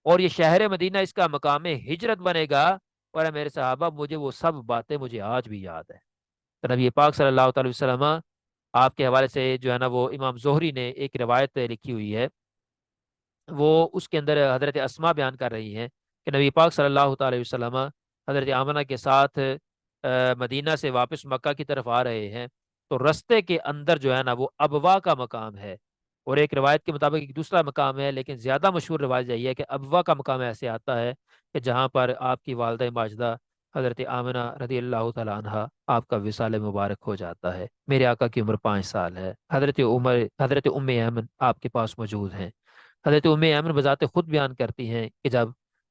اور یہ شہر مدینہ اس کا مقام ہجرت بنے گا۔ اور اے میرے صحابہ مجھے وہ سب باتیں مجھے آج بھی یاد ہے۔ تو نبی پاک صلی اللہ تعالی وسلم آپ کے حوالے سے جو ہے نا وہ امام زہری نے ایک روایت لکھی ہوئی ہے، وہ اس کے اندر حضرت اسما بیان کر رہی ہیں کہ نبی پاک صلی اللہ تعالی وسلم حضرت آمنہ کے ساتھ مدینہ سے واپس مکہ کی طرف آ رہے ہیں، تو رستے کے اندر جو ہے نا وہ ابوا کا مقام ہے، اور ایک روایت کے مطابق ایک دوسرا مقام ہے، لیکن زیادہ مشہور روایت یہی ہے کہ ابوا کا مقام ایسے آتا ہے کہ جہاں پر آپ کی والدہ ماجدہ حضرت آمنہ رضی اللہ تعالیٰ عنہ آپ کا وصال مبارک ہو جاتا ہے۔ میرے آقا کی عمر 5 سال ہے، حضرت ام ایمن آپ کے پاس موجود ہیں۔ حضرت ام ایمن بذات خود بیان کرتی ہیں کہ جب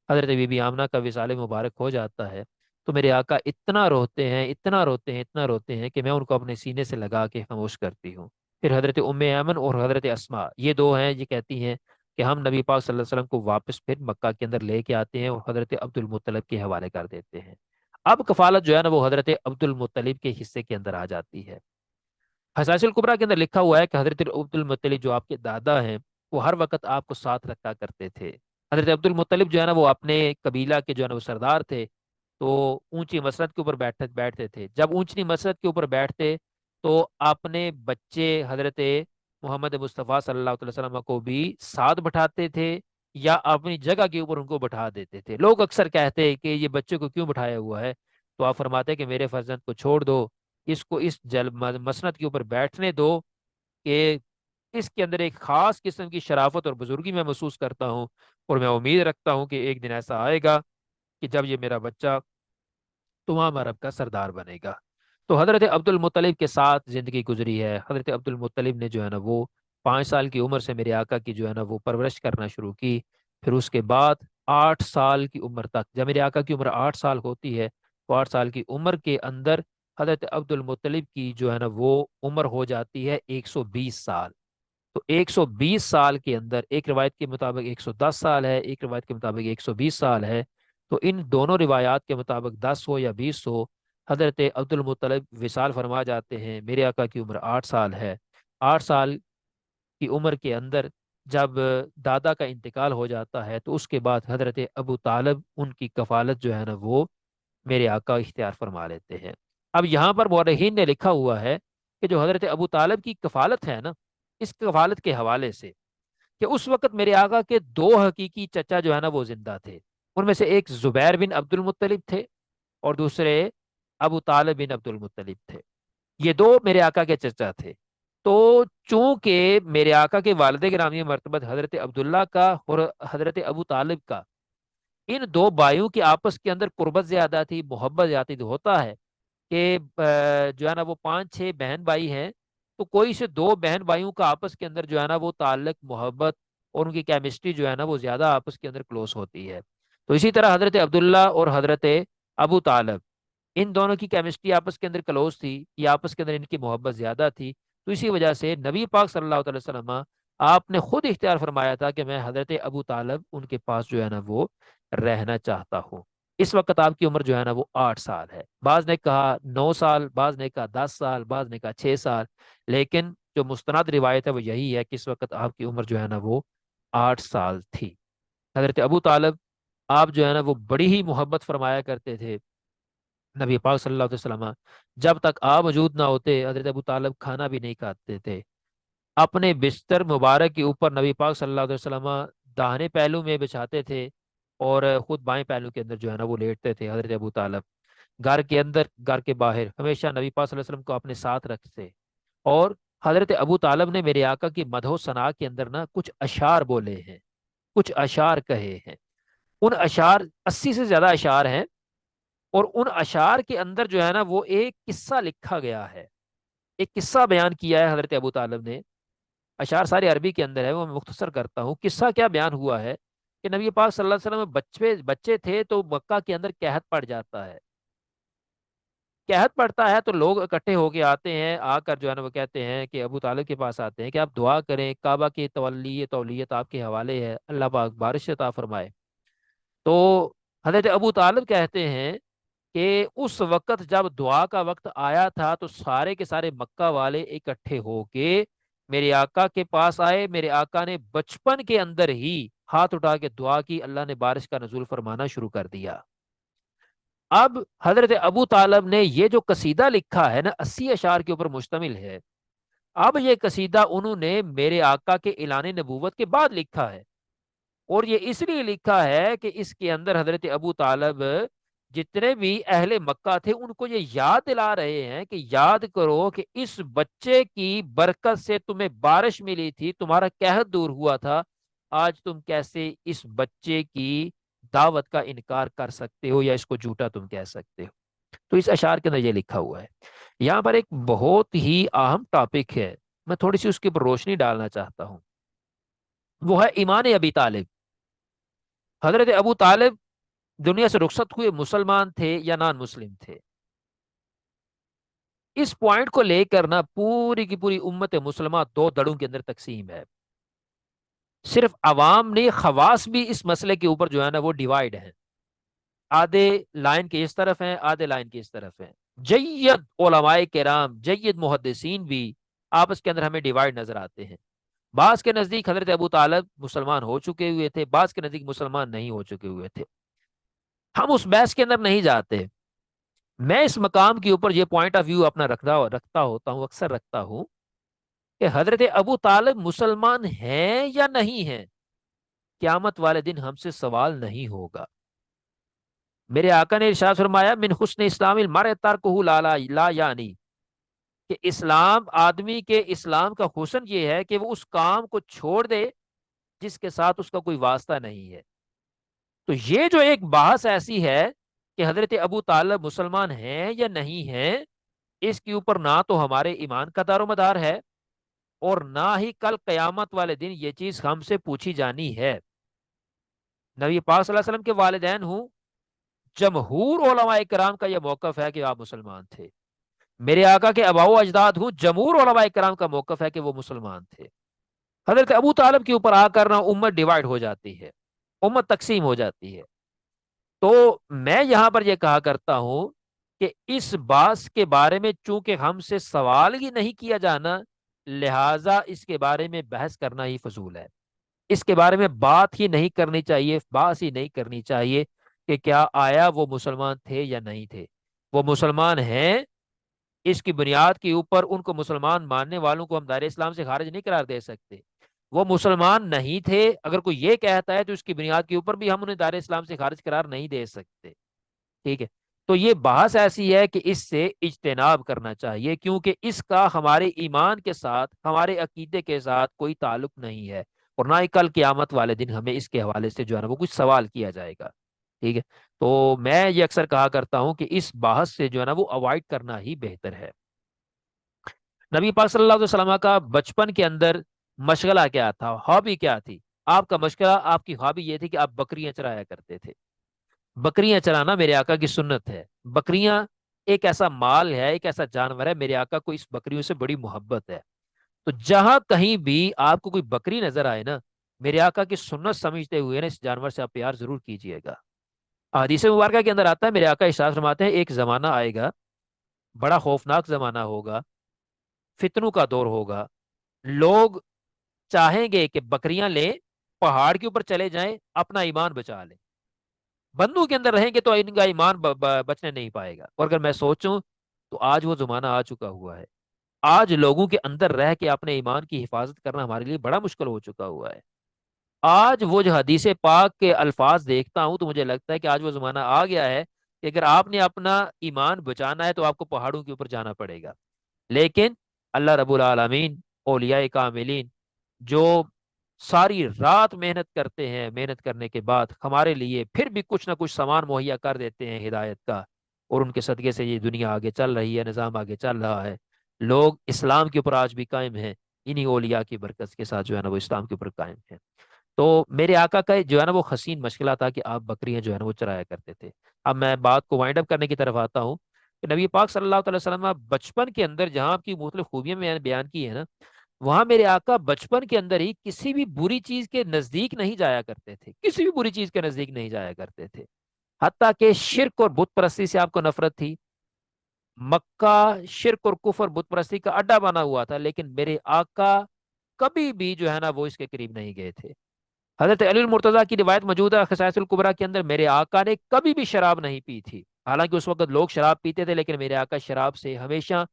حضرت بی بی آمنہ کا وصال مبارک ہو جاتا ہے تو میرے آقا اتنا روتے ہیں، اتنا روتے ہیں، اتنا روتے ہیں کہ میں ان کو اپنے سینے سے لگا کے خاموش کرتی ہوں۔ پھر حضرت ام ایمن اور حضرت اسماء یہ دو ہیں، یہ کہتی ہیں کہ ہم نبی پاک صلی اللہ علیہ وسلم کو واپس پھر مکہ کے اندر لے کے آتے ہیں اور حضرت عبد المطلب کے حوالے کر دیتے ہیں۔ اب کفالت جو ہے نا وہ حضرت عبد المطلب کے حصے کے اندر آ جاتی ہے۔ حساس الکبریٰ کے اندر لکھا ہوا ہے کہ حضرت عبد المطلب جو آپ کے دادا ہیں وہ ہر وقت آپ کو ساتھ رکھا کرتے تھے۔ حضرت عبد المطلب جو ہے نا وہ اپنے قبیلہ کے جو ہے نا وہ سردار تھے، تو اونچی مسرت کے اوپر بیٹھتے تھے۔ جب اونچی مسرت کے اوپر بیٹھتے تو اپنے بچے حضرت محمد مصطفیٰ صلی اللہ علیہ وسلم کو بھی ساتھ بٹھاتے تھے یا اپنی جگہ کے اوپر ان کو بٹھا دیتے تھے۔ لوگ اکثر کہتے ہیں کہ یہ بچے کو کیوں بٹھایا ہوا ہے، تو آپ فرماتے ہیں کہ میرے فرزند کو چھوڑ دو، اس کو اس مسند کے اوپر بیٹھنے دو کہ اس کے اندر ایک خاص قسم کی شرافت اور بزرگی میں محسوس کرتا ہوں، اور میں امید رکھتا ہوں کہ ایک دن ایسا آئے گا کہ جب یہ میرا بچہ تمام عرب کا سردار بنے گا۔ تو حضرت عبد المطلب کے ساتھ زندگی گزری ہے۔ حضرت عبد المطلب نے جو ہے نا وہ 5 سال کی عمر سے میرے آقا کی جو ہے نا وہ پرورش کرنا شروع کی۔ پھر اس کے بعد 8 سال کی عمر تک، جب میرے آقا کی عمر 8 سال ہوتی ہے تو 8 سال کی عمر کے اندر حضرت عبد المطلب کی جو ہے نا وہ عمر ہو جاتی ہے 120 سال۔ تو 120 سال کے اندر ایک روایت کے مطابق 110 سال ہے، ایک روایت کے مطابق 120 سال ہے۔ تو ان دونوں روایات کے مطابق 10 ہو یا 20 ہو، حضرت عبد المطلب وصال فرما جاتے ہیں۔ میرے آقا کی عمر 8 سال ہے۔ 8 سال کی عمر کے اندر جب دادا کا انتقال ہو جاتا ہے تو اس کے بعد حضرت ابو طالب ان کی کفالت جو ہے نا وہ میرے آقا اختیار فرما لیتے ہیں۔ اب یہاں پر مورخین نے لکھا ہوا ہے کہ جو حضرت ابو طالب کی کفالت ہے نا، اس کفالت کے حوالے سے کہ اس وقت میرے آقا کے 2 حقیقی چچا جو ہے نا وہ زندہ تھے۔ ان میں سے ایک زبیر بن عبد المطلب تھے اور دوسرے ابو طالب بن عبد المطلب تھے۔ یہ دو میرے آقا کے چچا تھے۔ تو چونکہ میرے آقا کے والد گرامی مرتبت حضرت عبداللہ کا اور حضرت ابو طالب کا، ان دو بھائیوں کی آپس کے اندر قربت زیادہ تھی، محبت زیادہ تھی۔ تو ہوتا ہے کہ جو ہے نا وہ 5-6 بہن بھائی ہیں، تو کوئی سے 2 بہن بھائیوں کا آپس کے اندر جو ہے نا وہ تعلق، محبت اور ان کی کیمسٹری جو ہے نا وہ زیادہ آپس کے اندر کلوز ہوتی ہے۔ تو اسی طرح حضرت عبداللہ اور حضرت ابو طالب، ان دونوں کی کیمسٹری آپس کے اندر کلوز تھی، یہ آپس کے اندر ان کی محبت زیادہ تھی۔ تو اسی وجہ سے نبی پاک صلی اللہ علیہ وسلم آپ نے خود اختیار فرمایا تھا کہ میں حضرت ابو طالب ان کے پاس جو ہے نا وہ رہنا چاہتا ہوں۔ اس وقت آپ کی عمر جو ہے نا وہ 8 سال ہے۔ بعض نے کہا 9 سال، بعض نے کہا 10 سال، بعض نے کہا 6 سال، لیکن جو مستند روایت ہے وہ یہی ہے کہ اس وقت آپ کی عمر جو ہے نا وہ 8 سال تھی۔ حضرت ابو طالب آپ جو ہے نا وہ بڑی ہی محبت فرمایا کرتے تھے نبی پاک صلی اللہ علیہ وسلم۔ جب تک آپ موجود نہ ہوتے حضرت ابو طالب کھانا بھی نہیں کھاتے تھے۔ اپنے بستر مبارک کے اوپر نبی پاک صلی اللہ علیہ وسلم داہنے پہلو میں بچھاتے تھے اور خود بائیں پہلو کے اندر جو ہے نا وہ لیٹتے تھے حضرت ابو طالب۔ گھر کے اندر، گھر کے باہر ہمیشہ نبی پاک صلی اللہ علیہ وسلم کو اپنے ساتھ رکھتے، اور حضرت ابو طالب نے میرے آقا کی مدح و ثنا کے اندر نا کچھ اشعار بولے ہیں، کچھ اشعار کہے ہیں۔ ان اشعار 80 سے زیادہ اشعار ہیں، اور ان اشعار کے اندر جو ہے نا وہ ایک قصہ لکھا گیا ہے، ایک قصہ بیان کیا ہے حضرت ابو طالب نے۔ اشعار سارے عربی کے اندر ہے، وہ میں مختصر کرتا ہوں۔ قصہ کیا بیان ہوا ہے کہ نبی پاک صلی اللہ علیہ وسلم بچے تھے تو مکہ کے اندر قحط پڑ جاتا ہے۔ قحط پڑتا ہے تو لوگ اکٹھے ہو کے آتے ہیں، آ کر جو ہے نا وہ کہتے ہیں کہ ابو طالب کے پاس آتے ہیں کہ آپ دعا کریں، کعبہ کی تولیت آپ کے حوالے ہے، اللہ پاک بارش عطا فرمائے۔ تو حضرت ابو طالب کہتے ہیں کہ اس وقت جب دعا کا وقت آیا تھا تو سارے کے سارے مکہ والے اکٹھے ہو کے میرے آقا کے پاس آئے۔ میرے آقا نے بچپن کے اندر ہی ہاتھ اٹھا کے دعا کی، اللہ نے بارش کا نزول فرمانا شروع کر دیا۔ اب حضرت ابو طالب نے یہ جو قصیدہ لکھا ہے نا، 80 اشعار کے اوپر مشتمل ہے، اب یہ قصیدہ انہوں نے میرے آقا کے اعلان نبوت کے بعد لکھا ہے، اور یہ اس لیے لکھا ہے کہ اس کے اندر حضرت ابو طالب جتنے بھی اہل مکہ تھے ان کو یہ یاد دلا رہے ہیں کہ یاد کرو کہ اس بچے کی برکت سے تمہیں بارش ملی تھی، تمہارا قحط دور ہوا تھا، آج تم کیسے اس بچے کی دعوت کا انکار کر سکتے ہو یا اس کو جھوٹا تم کہہ سکتے ہو؟ تو اس اشعار کے اندر یہ لکھا ہوا ہے۔ یہاں پر ایک بہت ہی اہم ٹاپک ہے، میں تھوڑی سی اس کے اوپر روشنی ڈالنا چاہتا ہوں، وہ ہے ایمان ابی طالب۔ حضرت ابو طالب دنیا سے رخصت ہوئے مسلمان تھے یا نان مسلم تھے؟ اس پوائنٹ کو لے کر نا پوری کی پوری امت مسلمہ دو دڑوں کے اندر تقسیم ہے۔ صرف عوام نے، خواص بھی اس مسئلے کے اوپر جو ہے نا وہ ڈیوائیڈ ہیں، آدھے لائن کے اس طرف ہیں، آدھے لائن کے اس طرف ہیں۔ جید علماء کرام، جید محدثین بھی آپس کے اندر ہمیں ڈیوائیڈ نظر آتے ہیں۔ بعض کے نزدیک حضرت ابو طالب مسلمان ہو چکے ہوئے تھے، بعض کے نزدیک مسلمان نہیں ہو چکے ہوئے تھے۔ ہم اس بحث کے اندر نہیں جاتے۔ میں اس مقام کے اوپر یہ پوائنٹ آف ویو اپنا رکھتا ہوتا ہوں، اکثر رکھتا ہوں کہ حضرت ابو طالب مسلمان ہیں یا نہیں ہیں، قیامت والے دن ہم سے سوال نہیں ہوگا۔ میرے آقا نے ارشاد فرمایا من حسن اسلام المرء ترکہ لا یعنی، کہ اسلام، آدمی کے اسلام کا حسن یہ ہے کہ وہ اس کام کو چھوڑ دے جس کے ساتھ اس کا کوئی واسطہ نہیں ہے۔ تو یہ جو ایک بحث ایسی ہے کہ حضرت ابو طالب مسلمان ہیں یا نہیں ہیں، اس کے اوپر نہ تو ہمارے ایمان کا دار و مدار ہے، اور نہ ہی کل قیامت والے دن یہ چیز ہم سے پوچھی جانی ہے۔ نبی پاک صلی اللہ علیہ وسلم کے والدین ہوں، جمہور علماء کرام کا یہ موقف ہے کہ آپ مسلمان تھے۔ میرے آقا کے آباء و اجداد ہوں، جمہور علماء کرام کا موقف ہے کہ وہ مسلمان تھے۔ حضرت ابو طالب کے اوپر آ کر نہ امت ڈیوائیڈ ہو جاتی ہے، امت تقسیم ہو جاتی ہے۔ تو میں یہاں پر یہ کہا کرتا ہوں کہ اس بات کے بارے میں چونکہ ہم سے سوال ہی نہیں کیا جانا، لہٰذا اس کے بارے میں بحث کرنا ہی فضول ہے۔ اس کے بارے میں بات ہی نہیں کرنی چاہیے، بات ہی نہیں کرنی چاہیے کہ کیا آیا وہ مسلمان تھے یا نہیں تھے۔ وہ مسلمان ہیں، اس کی بنیاد کے اوپر ان کو مسلمان ماننے والوں کو ہم دائرہ اسلام سے خارج نہیں قرار دے سکتے۔ وہ مسلمان نہیں تھے اگر کوئی یہ کہتا ہے تو اس کی بنیاد کے اوپر بھی ہم انہیں دائرہ اسلام سے خارج قرار نہیں دے سکتے۔ ٹھیک ہے، تو یہ بحث ایسی ہے کہ اس سے اجتناب کرنا چاہیے، کیونکہ اس کا ہمارے ایمان کے ساتھ، ہمارے عقیدے کے ساتھ کوئی تعلق نہیں ہے، اور نہ ہی کل قیامت والے دن ہمیں اس کے حوالے سے جو ہے نا وہ کچھ سوال کیا جائے گا۔ ٹھیک ہے، تو میں یہ اکثر کہا کرتا ہوں کہ اس بحث سے جو ہے نا وہ اوائڈ کرنا ہی بہتر ہے۔ نبی پاک صلی اللہ علیہ وسلم کا بچپن کے اندر مشغلہ کیا تھا، ہابی کیا تھی؟ آپ کا مشغلہ، آپ کی ہابی یہ تھی کہ آپ بکریاں چرایا کرتے تھے۔ بکریاں چرانا میرے آقا کی سنت ہے۔ بکریاں ایک ایسا مال ہے، ایک ایسا جانور ہے، میرے آقا کو اس بکریوں سے بڑی محبت ہے۔ تو جہاں کہیں بھی آپ کو کوئی بکری نظر آئے نا، میرے آقا کی سنت سمجھتے ہوئے نا اس جانور سے آپ پیار ضرور کیجئے گا۔ حدیث مبارکہ کے اندر آتا ہے، میرے آقا ارشاد فرماتے ہیں ایک زمانہ آئے گا، بڑا خوفناک زمانہ ہوگا، فتنوں کا دور ہوگا، لوگ چاہیں گے کہ بکریاں لیں، پہاڑ کے اوپر چلے جائیں، اپنا ایمان بچا لیں۔ بندوں کے اندر رہیں گے تو ان کا ایمان بچنے نہیں پائے گا۔ اور اگر میں سوچوں تو آج وہ زمانہ آ چکا ہوا ہے، آج لوگوں کے اندر رہ کے اپنے ایمان کی حفاظت کرنا ہمارے لیے بڑا مشکل ہو چکا ہوا ہے۔ آج وہ جو حدیث پاک کے الفاظ دیکھتا ہوں تو مجھے لگتا ہے کہ آج وہ زمانہ آ گیا ہے کہ اگر آپ نے اپنا ایمان بچانا ہے تو آپ کو پہاڑوں کے اوپر جانا پڑے گا۔ لیکن اللہ رب العالمین، اولیاء کاملین جو ساری رات محنت کرتے ہیں، محنت کرنے کے بعد ہمارے لیے پھر بھی کچھ نہ کچھ سامان مہیا کر دیتے ہیں ہدایت کا، اور ان کے صدقے سے یہ دنیا آگے چل رہی ہے، نظام آگے چل رہا ہے، لوگ اسلام کے اوپر آج بھی قائم ہیں، انہی اولیاء کی برکت کے ساتھ جو ہے نا وہ اسلام کے اوپر قائم ہیں۔ تو میرے آقا کا جو ہے نا وہ حسین مشغلہ تھا کہ آپ بکریاں جو ہے نا وہ چرایا کرتے تھے۔ اب میں بات کو وائنڈ اپ کرنے کی طرف آتا ہوں کہ نبی پاک صلی اللہ علیہ وسلم بچپن کے اندر جہاں آپ کی مختلف خوبیاں میں نے بیان کی ہے نا، وہاں میرے آقا بچپن کے اندر ہی کسی بھی بری چیز کے نزدیک نہیں جایا کرتے تھے، کسی بھی بری چیز کے نزدیک نہیں جایا کرتے تھے، حتیٰ کہ شرک اور بت پرستی سے آپ کو نفرت تھی۔ مکہ شرک اور کفر بت پرستی کا اڈا بنا ہوا تھا، لیکن میرے آقا کبھی بھی جو ہے نا وہ اس کے قریب نہیں گئے تھے۔ حضرت علی المرتضیٰ کی روایت موجود ہے خصائص الکبریٰ کے اندر، میرے آقا نے کبھی بھی شراب نہیں پی تھی، حالانکہ اس وقت لوگ شراب پیتے تھے، لیکن میرے آقا شراب سے ہمیشہ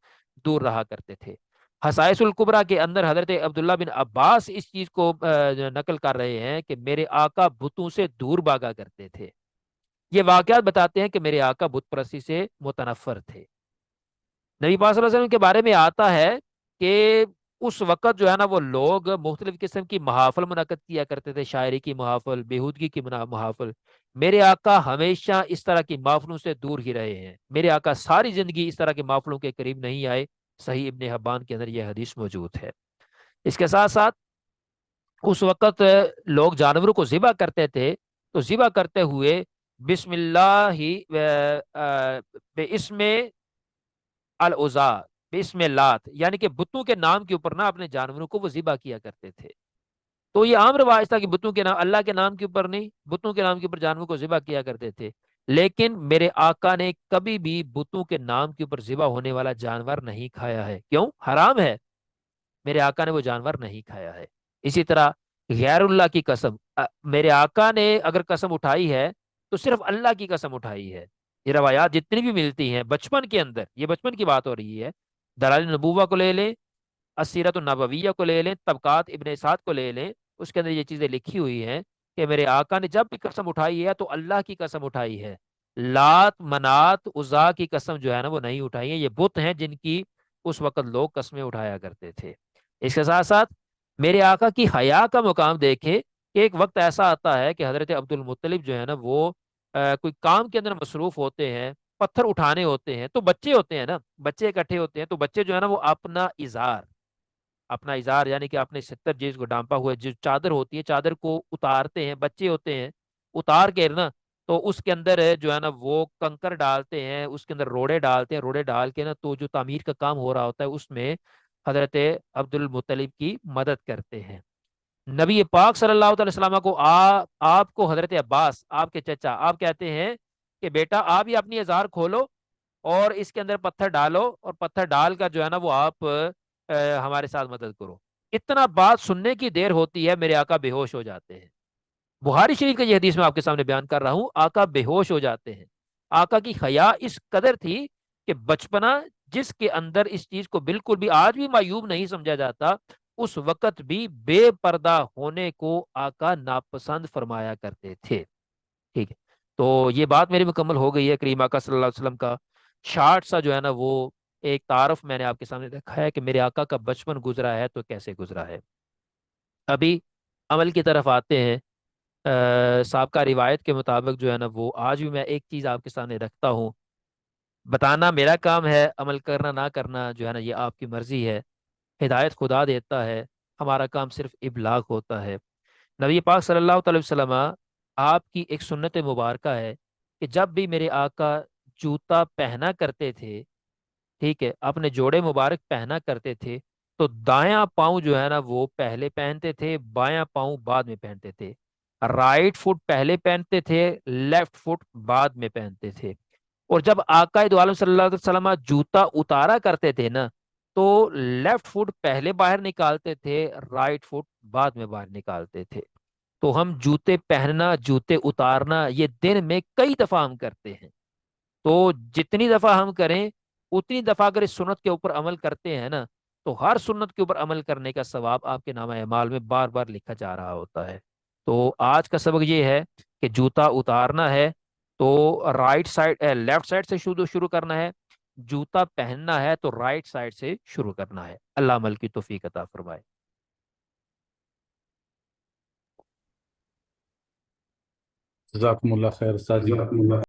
دور رہا کرتے تھے۔ خصائص الکبریٰ کے اندر حضرت عبداللہ بن عباس اس چیز کو نقل کر رہے ہیں کہ میرے آقا بتوں سے دور بھاگا کرتے تھے۔ یہ واقعات بتاتے ہیں کہ میرے آقا بت پرستی سے متنفر تھے۔ نبی پاک صلی اللہ علیہ وسلم کے بارے میں آتا ہے کہ اس وقت جو ہے نا وہ لوگ مختلف قسم کی محافل منعقد کیا کرتے تھے، شاعری کی محافل، بیہودگی کی محافل۔ میرے آقا ہمیشہ اس طرح کی محفلوں سے دور ہی رہے ہیں، میرے آقا ساری زندگی اس طرح کی محفلوں کے قریب نہیں آئے۔ صحیح ابن حبان کے اندر یہ حدیث موجود ہے۔ اس کے ساتھ ساتھ اس وقت لوگ جانوروں کو ذبح کرتے تھے، تو ذبح کرتے ہوئے بسم اللہ ہی اسم العزا، بسم لات، یعنی کہ بتوں کے نام کے اوپر نہ اپنے جانوروں کو وہ ذبح کیا کرتے تھے۔ تو یہ عام رواج تھا کہ بتوں کے نام، اللہ کے نام کے اوپر نہیں، بتوں کے نام کے اوپر جانوروں کو ذبح کیا کرتے تھے۔ لیکن میرے آقا نے کبھی بھی بتوں کے نام کے اوپر ذبح ہونے والا جانور نہیں کھایا ہے۔ کیوں؟ حرام ہے، میرے آقا نے وہ جانور نہیں کھایا ہے۔ اسی طرح غیر اللہ کی قسم، میرے آقا نے اگر قسم اٹھائی ہے تو صرف اللہ کی قسم اٹھائی ہے۔ یہ روایات جتنی بھی ملتی ہیں بچپن کے اندر، یہ بچپن کی بات ہو رہی ہے، دلائل نبوہ کو لے لیں، السیرت النبویہ کو لے لیں، طبقات ابن سعد کو لے لیں، اس کے اندر یہ چیزیں لکھی ہوئی ہیں کہ میرے آقا نے جب بھی قسم اٹھائی ہے تو اللہ کی قسم اٹھائی ہے۔ لات، منات، عزا کی قسم جو ہے نا وہ نہیں اٹھائی ہے۔ یہ بت ہیں جن کی اس وقت لوگ قسمیں اٹھایا کرتے تھے۔ اس کے ساتھ ساتھ میرے آقا کی حیا کا مقام دیکھے کہ ایک وقت ایسا آتا ہے کہ حضرت عبد المطلب جو ہے نا وہ کوئی کام کے اندر مصروف ہوتے ہیں، پتھر اٹھانے ہوتے ہیں، تو بچے ہوتے ہیں نا، بچے اکٹھے ہوتے ہیں، تو بچے جو ہے نا وہ اپنا اظہار یعنی کہ اپنے ستر جیز کو ڈانپا ہوا جو چادر ہوتی ہے، چادر کو اتارتے ہیں، بچے ہوتے ہیں، اتار کے نا تو اس کے اندر جو ہے نا وہ کنکر ڈالتے ہیں، اس کے اندر روڑے ڈالتے ہیں، روڑے ڈال کے نا تو جو تعمیر کا کام ہو رہا ہوتا ہے اس میں حضرت عبد المطلب کی مدد کرتے ہیں۔ نبی پاک صلی اللہ علیہ وسلم کو آپ کو حضرت عباس، آپ کے چچا، آپ کہتے ہیں کہ بیٹا آپ ہی اپنی ازار کھولو اور اس کے اندر پتھر ڈالو، اور پتھر ڈال کر جو ہے نا وہ آپ ہمارے ساتھ مدد کرو۔ اتنا بات سننے کی دیر ہوتی ہے میرے آقا بے ہوش ہو جاتے ہیں۔ بخاری شریف کا یہ حدیث میں آپ کے سامنے بیان کر رہا ہوں، آقا بے ہوش ہو جاتے ہیں۔ آقا کی حیا اس قدر تھی کہ بچپنا جس کے اندر اس چیز کو بالکل بھی آج بھی معیوب نہیں سمجھا جاتا، اس وقت بھی بے پردہ ہونے کو آقا ناپسند فرمایا کرتے تھے۔ ٹھیک ہے، تو یہ بات میری مکمل ہو گئی ہے کریم آقا صلی اللہ علیہ وسلم کا شارٹ سا جو ہے نا وہ ایک تعارف میں نے آپ کے سامنے رکھا ہے کہ میرے آقا کا بچپن گزرا ہے تو کیسے گزرا ہے۔ ابھی عمل کی طرف آتے ہیں۔ سابقہ روایت کے مطابق جو ہے نا وہ آج بھی میں ایک چیز آپ کے سامنے رکھتا ہوں، بتانا میرا کام ہے، عمل کرنا نہ کرنا جو ہے نا یہ آپ کی مرضی ہے، ہدایت خدا دیتا ہے، ہمارا کام صرف ابلاغ ہوتا ہے۔ نبی پاک صلی اللہ علیہ وسلم، آپ کی ایک سنت مبارکہ ہے کہ جب بھی میرے آقا جوتا پہنا کرتے تھے، ٹھیک ہے، اپنے جوڑے مبارک پہنا کرتے تھے، تو دایاں پاؤں جو ہے نا وہ پہلے پہنتے تھے، بایاں پاؤں بعد میں پہنتے تھے۔ رائٹ فٹ پہلے پہنتے تھے، لیفٹ فٹ بعد میں پہنتے تھے۔ اور جب آقا دو عالم صلی اللہ علیہ وسلم جوتا اتارا کرتے تھے نا تو لیفٹ فٹ پہلے باہر نکالتے تھے، رائٹ فٹ بعد میں باہر نکالتے تھے۔ تو ہم جوتے پہننا، جوتے اتارنا یہ دن میں کئی دفعہ ہم کرتے ہیں۔ تو جتنی دفعہ ہم کریں اتنی دفعہ اگر اس سنت کے اوپر عمل کرتے ہیں نا تو ہر سنت کے اوپر عمل کرنے کا ثواب آپ کے نامہ اعمال میں بار بار لکھا جا رہا ہوتا ہے۔ تو آج کا سبق یہ ہے کہ جوتا اتارنا ہے تو رائٹ سائڈ لیفٹ سائڈ سے شروع کرنا ہے، جوتا پہننا ہے تو رائٹ سائڈ سے شروع کرنا ہے۔ اللہ عمل کی توفیق عطا فرمائے۔ جزاکم اللہ خیر استاد جی۔